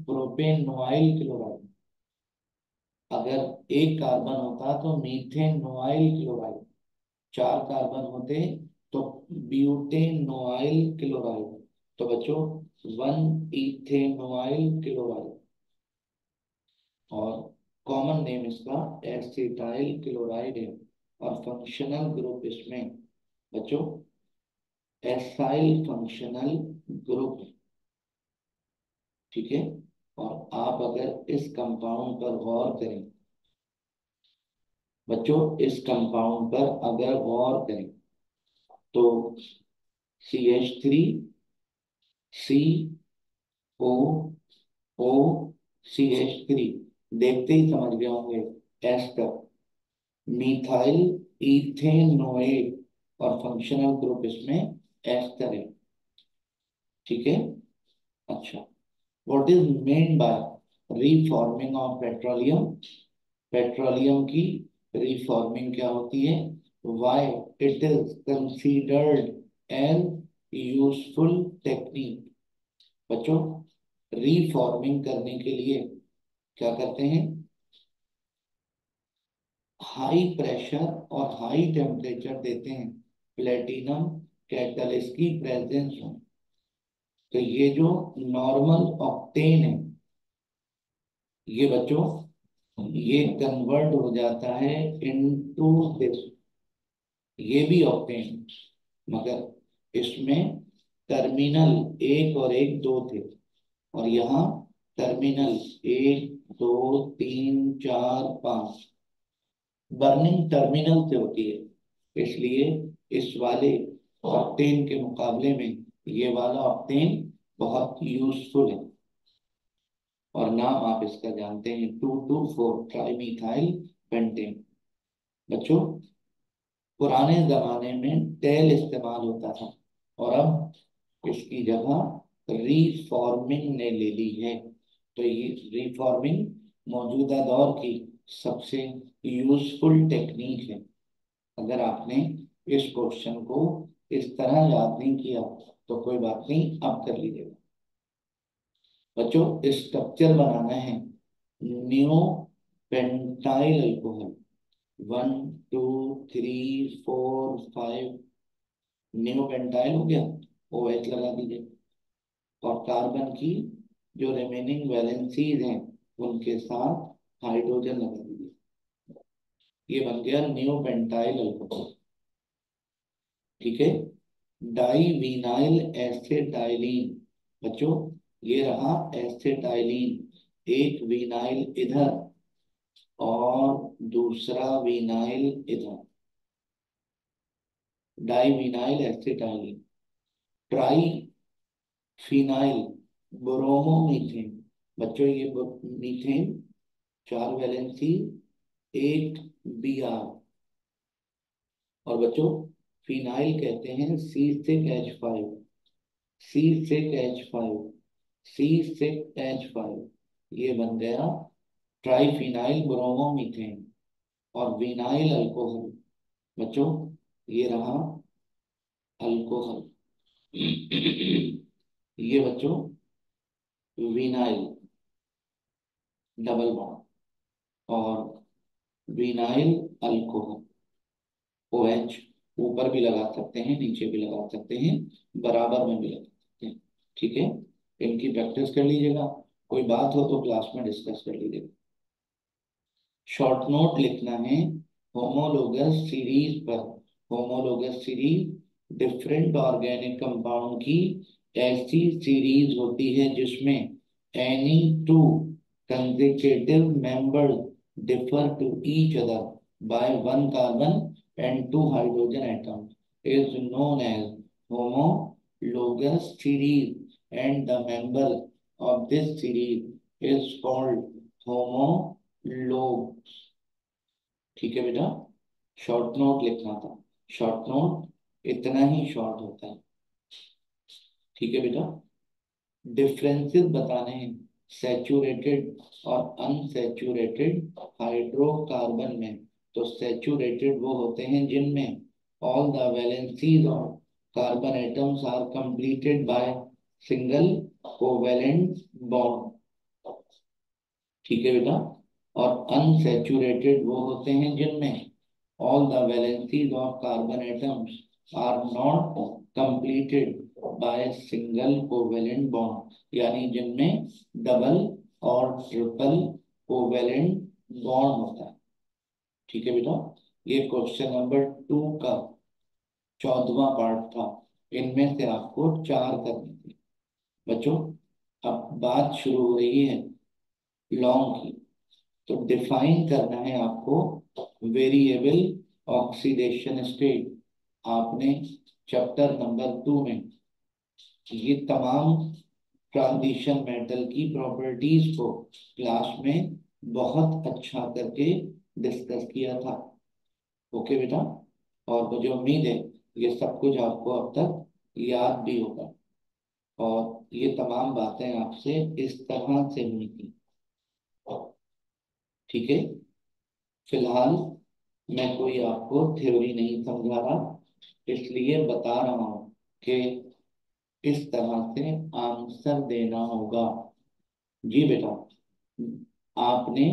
प्रोपेनोआइल क्लोराइड। अगर एक कार्बन होता तो मीथेनोआइल क्लोराइड। 4 कार्बन होते तो ब्यूटेनोआइल क्लोराइड। तो बच्चों 1 इथेनोआइल क्लोराइड, और कॉमन नेम इसका एसिटाइल क्लोराइड है। और फंक्शनल ग्रुप इसमें बच्चों एसाइल फंक्शनल ग्रुप। ठीक है, और आप अगर इस कंपाउंड पर गौर करें बच्चों, इस कंपाउंड पर अगर गौर करें तो CH3COOCH3 देखते ही समझ गए होंगे एस्टर मिथाइल इथेनोएट, और फंक्शनल ग्रुप इसमें एस्टर है। ठीक है, अच्छा, what is meant by reforming of petroleum. Petroleum की रीफॉर्मिंग क्या होती है, why it is considered an useful technique. बच्चों, रीफॉर्मिंग करने के लिए क्या करते हैं, हाई प्रेशर और हाई टेम्परेचर देते हैं प्लेटिनम कैटलिस्ट की प्रेजेंस में। तो ये जो नॉर्मल ऑक्टेन है, ये बच्चों ये कन्वर्ट हो जाता है इनटू दिस, ये भी ऑक्टेन, मगर इसमें टर्मिनल 1 और 1 2 थे, और यहाँ टर्मिनल 1 2 3 4 5 बर्निंग टर्मिनल से होती है। इसलिए इस वाले ऑक्टेन के मुकाबले में ये वाला ऑक्टेन बहुत यूजफुल है। और नाम आप इसका जानते हैं 2,2,4 ट्राइमीथाइल पेंटेन। बच्चों, पुराने जमाने में तेल इस्तेमाल होता था, और अब इसकी जगह रिफॉर्मिंग ने ले ली है। तो ये रिफॉर्मिंग मौजूदा दौर की सबसे यूजफुल टेक्निक है। अगर आपने इस क्वेश्चन को इस तरह याद नहीं किया तो कोई बात नहीं, आप कर लीजिएगा। बच्चों स्ट्रक्चर बनाना है new pentyl alcohol 1 2 3 4 5। New pentyl हो गया, OH लगा दीजिए और कार्बन की जो रिमेनिंग वैलेंसीज हैं उनके साथ हाइड्रोजन लगा दीजिए। ये बन गया न्यू पेंटाइल अल्कोहल। ठीक है, डाईविनाइल एसिटाइलिन। बच्चों ये रहा एसिटाइलिन, एक विनाइल इधर और दूसरा विनाइल इधर, डाईविनाइल एसिटाइलिन। Try phenyl bromomethane. बच्चों ये मीथेन 4 वैलेंसी, एक Br। और बच्चों फिनाइल कहते हैं C6H5, C6H5, C6H5। ये बन गया ट्राइफिनाइल ब्रोमोमीथेन और विनाइल अल्कोहल। बच्चों ये रहा अल्कोहल। ये बच्चों विनाइल डबल बॉन्ड और विनाइल अल्कोहल, OH ऊपर भी लगा सकते हैं, नीचे भी लगा सकते हैं, बराबर में भी लगा सकते हैं। ठीक है, इनकी प्रैक्टिस कर लीजिएगा, कोई बात हो तो क्लास में डिस्कस कर लीजिएगा। शॉर्ट नोट लिखना है होमोलोगस सीरीज पर। Homologous series different organic compound की ऐसी सीरीज होती है जिसमें any two consecutive member differ to each other by 1 carbon and 2 hydrogen atoms is known as homologous series, and the member of this series is called homologs। ठीक है बेटा, short note लिखना था। शॉर्ट नोट इतना ही short होता है। ठीक है बेटा, डिफरेंसेस बताने हैं सैचुरेटेड और अनसैचुरेटेड हाइड्रोकार्बन में। तो सैचुरेटेड वो होते हैं जिनमें all the valencies of carbon atoms are completed by single covalent bond. ठीक है बेटा, और अनसैचुरेटेड वो होते हैं जिनमें all the valencies of carbon atoms are not completed by single covalent bond, यानी जिनमें डबल और ट्रिपल कोवेलेंट बॉन्ड होता है। ठीक है बेटा, ये क्वेश्चन नंबर 2 का 14वां पार्ट था। इनमें से आपको 4 करने थे। बच्चों अब बात शुरू हो रही है लॉन्ग की। तो डिफाइन करना है आपको वेरिएबल ऑक्सीडेशन स्टेट। आपने चैप्टर नंबर 2 में ये तमाम ट्रांजिशन मेटल की प्रॉपर्टीज को क्लास में बहुत अच्छा करके डिस्कस किया था। ओके बेटा, और मुझे उम्मीद है ये सब कुछ आपको अब तक याद भी होगा और ये तमाम बातें आपसे इस तरह से हुई थी। ठीक है, फिलहाल मैं कोई आपको थ्योरी नहीं समझा रहा, इसलिए बता रहा हूं कि इस तरह से आंसर देना होगा। जी बेटा, आपने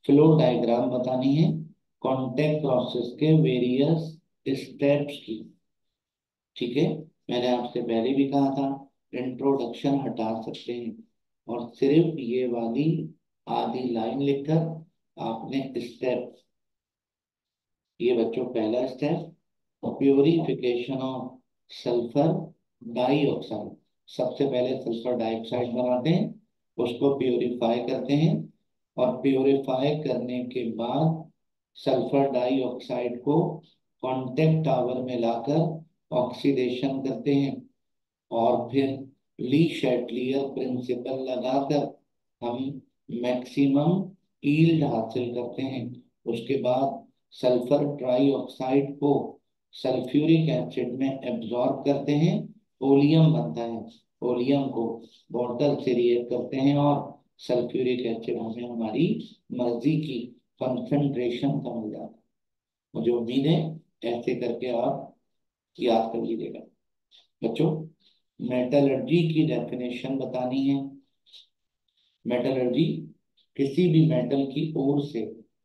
फ्लो डायग्राम बतानी है कांटेक्ट प्रोसेस के वेरियस स्टेप्स की। ठीक है, मैंने आपसे पहले भी कहा था इंट्रोडक्शन हटा सकते हैं और सिर्फ ये वाली आधी लाइन लिखकर आपने स्टेप। ये बच्चों पहला step purification of sulphur dioxide. सबसे पहले सल्फर डाइऑक्साइड बनाते हैं, उसको प्योरीफाई करते हैं और प्योरीफाई करने के बाद सल्फर डाइऑक्साइड को कांटेक्ट टावर में लाकर ऑक्सीडेशन करते हैं और फिर ली शैटलियर प्रिंसिपल लगाकर हम मैक्सिमम यील्ड हासिल करते हैं। उसके बाद सल्फर ट्राइऑक्साइड को सल्फ्यूरिक एसिड में एब्जॉर्ब करते हैं, ओलियम बनता है। ओलियम को वाटर से रिएक्ट करते हैं और सल्फ्यूरिक एसिड हमें हमारी मर्जी की कंसंट्रेशन का मिल जाता है। मुझे उम्मीद है ऐसे करके आप याद कर लीजिएगा। बच्चों, मेटलर्जी की डेफिनेशन बतानी है। मेटलर्जी किसी भी मेटल की ओर से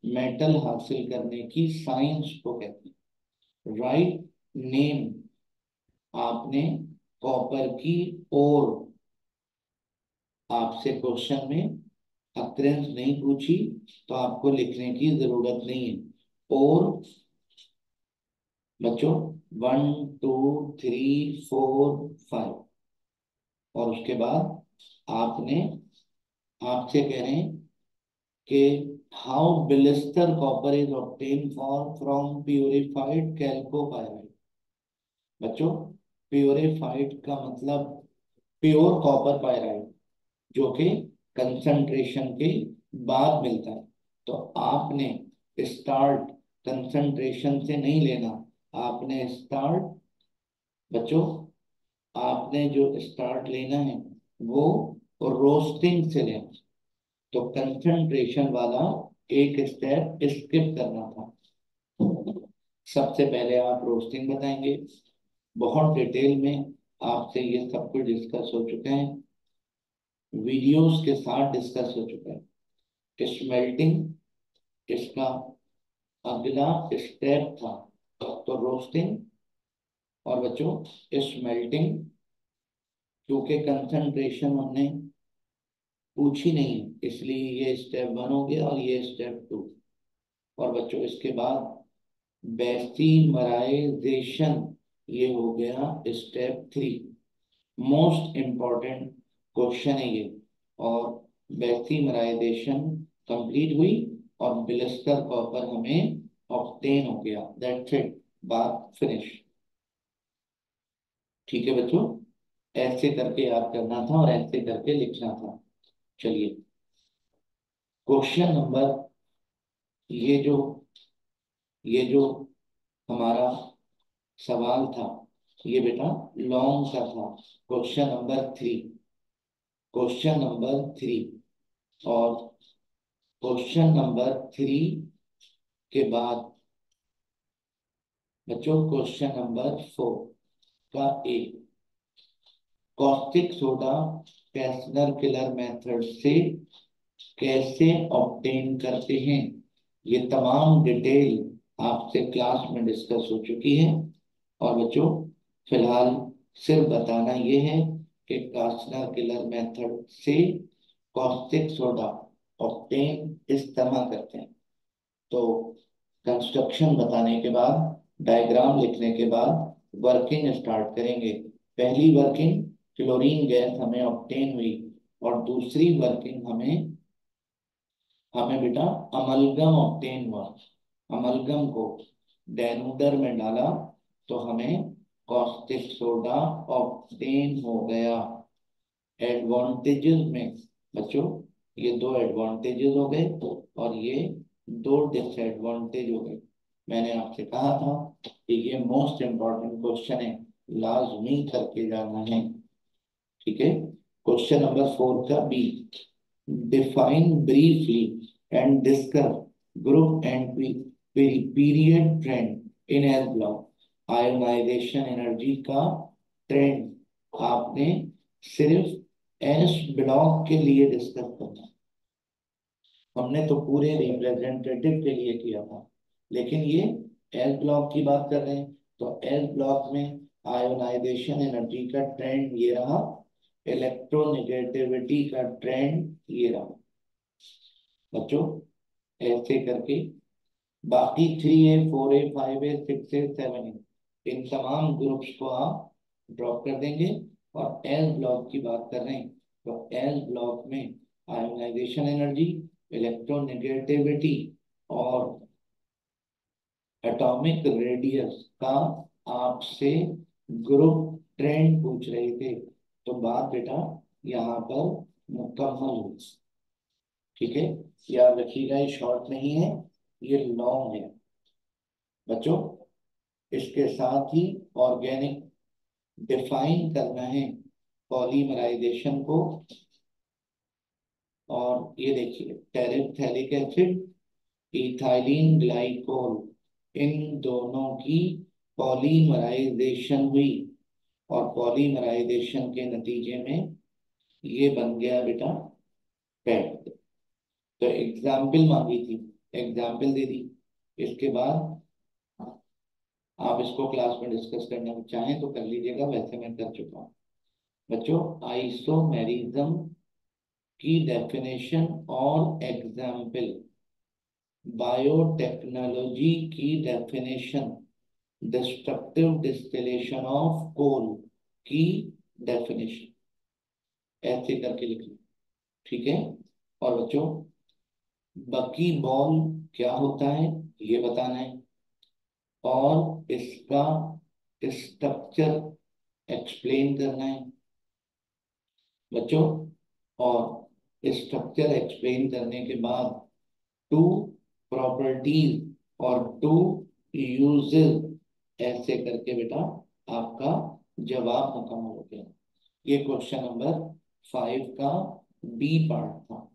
मेटल हासिल करने की साइंस को कहते हैं। राइट नेम, आपने कॉपर की ओर, आपसे क्वेश्चन में अक्रेंस नहीं पूछी तो आपको लिखने की जरूरत नहीं है। और बच्चों 1 2 3 4 5, और उसके बाद आपने, आपसे कह रहे हैं कि how blister copper is obtain for from purified chalcopyrite. बच्चों, प्यूरिफाइड का मतलब प्योर कॉपर पायराइड, जो कि कंसंट्रेशन के बाद मिलता है। तो आपने स्टार्ट कंसंट्रेशन से नहीं लेना, आपने स्टार्ट, बच्चों आपने जो स्टार्ट लेना है वो रोस्टिंग से लेना। तो कंसंट्रेशन वाला एक स्टेप स्किप करना था। सबसे पहले आप रोस्टिंग बताएंगे। बहुत डिटेल में आपसे ये सब कुछ डिस्कस हो चुके हैं, वीडियोस के साथ डिस्कस हो चुका है। स्मेल्टिंग इसका अगला स्टेप था, तो रोस्टिंग और बच्चों स्मेल्टिंग, क्योंकि कंसंट्रेशन हमने पूछी नहीं इसलिए ये स्टेप 1 हो गया और ये स्टेप 2। और बच्चों इसके बाद बेसिमराइजेशन, ये हो गया स्टेप 3। मोस्ट इम्पॉर्टेंट क्वेश्चन है ये। और बेसिमराइजेशन कंप्लीट हुई और बिलिस्टर कॉपर हमें ऑब्टेन हो गया। दैट्स इट, बात फिनिश। ठीक है बच्चों, ऐसे करके याद करना था और ऐसे करके लिखना था। चलिए, क्वेश्चन नंबर, ये जो ये जो हमारा सवाल था ये बेटा लॉन्ग का था। क्वेश्चन नंबर 3 और क्वेश्चन नंबर 3 के बाद बच्चों क्वेश्चन नंबर 4 का ए, caustic soda Castner killer method से कैसे ऑब्टेन करते हैं। ये तमाम डिटेल आपसे क्लास में डिस्कस हो चुकी है। और बच्चों फिलहाल सिर्फ बताना ये है कि कास्टनर किलर मेथड से कॉस्टिक सोडा ऑब्टेन इस तरह करते हैं। तो कंस्ट्रक्शन बताने के बाद, डायग्राम लिखने के बाद वर्किंग स्टार्ट करेंगे। पहली वर्किंग, क्लोरीन गैस हमें ऑब्टेन हुई और दूसरी वर्किंग हमें हमें बेटा अमलगम ऑब्टेन हुआ। अमलगम को डेनूडर में डाला तो हमें कॉस्टिक सोडा ऑब्टेन हो गया। एडवांटेजेस में बच्चों ये दो एडवांटेजेस हो गए और ये दो डिसएडवांटेज हो गए। मैंने आपसे कहा था कि ये मोस्ट इम्पॉर्टेंट क्वेश्चन है, लाजमी करके जाना है। ठीक है, क्वेश्चन नंबर 4 का B, define briefly and discuss group and period trend in S block। Ionization energy का ट्रेंड आपने सिर्फ एस ब्लॉक के लिए डिस्कस करना है। हमने तो पूरे रिप्रेजेंटेटिव के लिए किया था, लेकिन ये एस ब्लॉक की बात कर रहे हैं। तो एस ब्लॉक में आयोनाइजेशन एनर्जी का ट्रेंड ये रहा, इलेक्ट्रोनेगेटिविटी का ट्रेंड ये रहा। बच्चों ऐसे करके बाकी 3A 4A 5A 6A 7A इन तमाम ग्रुप्स को आप ड्रॉप कर देंगे। और एस ब्लॉक की बात कर रहे हैं तो एस ब्लॉक में आयोनाइजेशन एनर्जी, इलेक्ट्रोनेगेटिविटी और एटॉमिक रेडियस का आपसे ग्रुप ट्रेंड पूछ रहे थे। तो बात बेटा यहाँ पर मुकम्मल हुई। ठीक है, याद रखिएगा ये शॉर्ट नहीं है, ये लॉन्ग है। बच्चों इसके साथ ही ऑर्गेनिक डिफाइन करना है पॉलीमराइजेशन को, और ये देखिए टेरेप्थेलिक एसिड, इथाइलिन ग्लाइकोल, इन दोनों की पॉलीमराइजेशन हुई, और पॉलीमराइजेशन के नतीजे में ये बन गया बेटा पेट। तो एग्जाम्पल मांगी थी, एग्जाम्पल दे दी। इसके बाद आप इसको क्लास में डिस्कस करना चाहें तो कर लीजिएगा, वैसे मैं कर चुका हूँ। बच्चों, आइसोमेरिज्म की डेफिनेशन और एग्जाम्पल, बायोटेक्नोलॉजी की definition, destructive distillation of coal की डेफिनेशन, ऐसे करके लिख लो, ठीक है। और बच्चों, बकी बॉल क्या होता है ये बताना है, और इसका स्ट्रक्चर एक्सप्लेन करना है बच्चों। और स्ट्रक्चर एक्सप्लेन करने के बाद टू प्रॉपर्टीज और टू यूजेस, ऐसे करके बेटा आपका जवाब मुकम्मल हो गया। ये क्वेश्चन नंबर 5 का बी पार्ट था,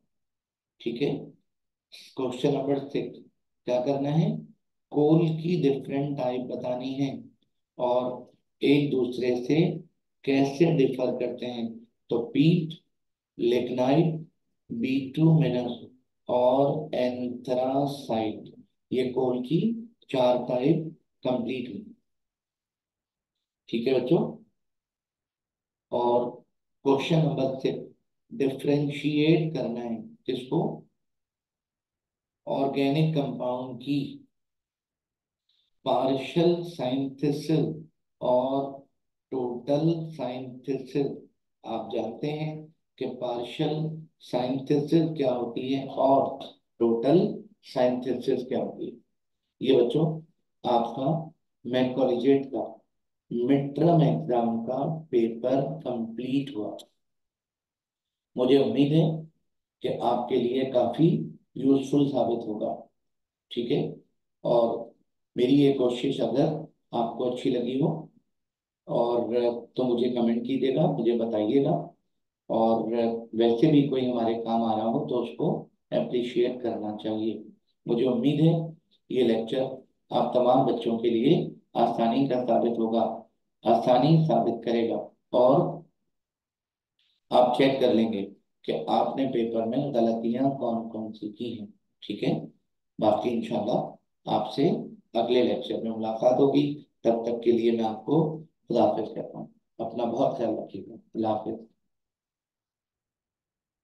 ठीक है। क्वेश्चन नंबर 6, क्या करना है, कोल की डिफरेंट टाइप बतानी है और एक दूसरे से कैसे डिफर करते हैं। तो पीट, लिग्नाइट, बिटुमिनस और एंथ्रासाइट, ये कोल की 4 टाइप कंप्लीट हुई, ठीक है बच्चों। और क्वेश्चन नंबर 6, डिफरेंशिएट करना है किसको, ऑर्गेनिक कंपाउंड की पार्शियल सिंथेसिस और टोटल सिंथेसिस। आप जानते हैं कि पार्शियल सिंथेसिस क्या होती है और टोटल सिंथेसिस क्या होती है। ये बच्चों आपका मैकॉलेजेट का मिड टर्म एग्जाम का पेपर कंप्लीट हुआ। मुझे उम्मीद है कि आपके लिए काफी यूजफुल साबित होगा, ठीक है। और मेरी ये कोशिश अगर आपको अच्छी लगी हो और तो मुझे कमेंट कीजिएगा, मुझे बताइएगा। और वैसे भी कोई हमारे काम आ रहा हो तो उसको अप्रिशिएट करना चाहिए। मुझे उम्मीद है ये लेक्चर आप तमाम बच्चों के लिए आसानी का साबित होगा, आसानी साबित करेगा, और आप चेक कर लेंगे कि आपने पेपर में गलतियां कौन कौन सी की हैं, ठीक है। बाकी इंशाल्लाह आपसे अगले लेक्चर में मुलाकात होगी। तब तक के लिए मैं आपको खुदा हाफिज कहता हूँ। अपना बहुत ख्याल रखिएगा। खुदा हाफिज।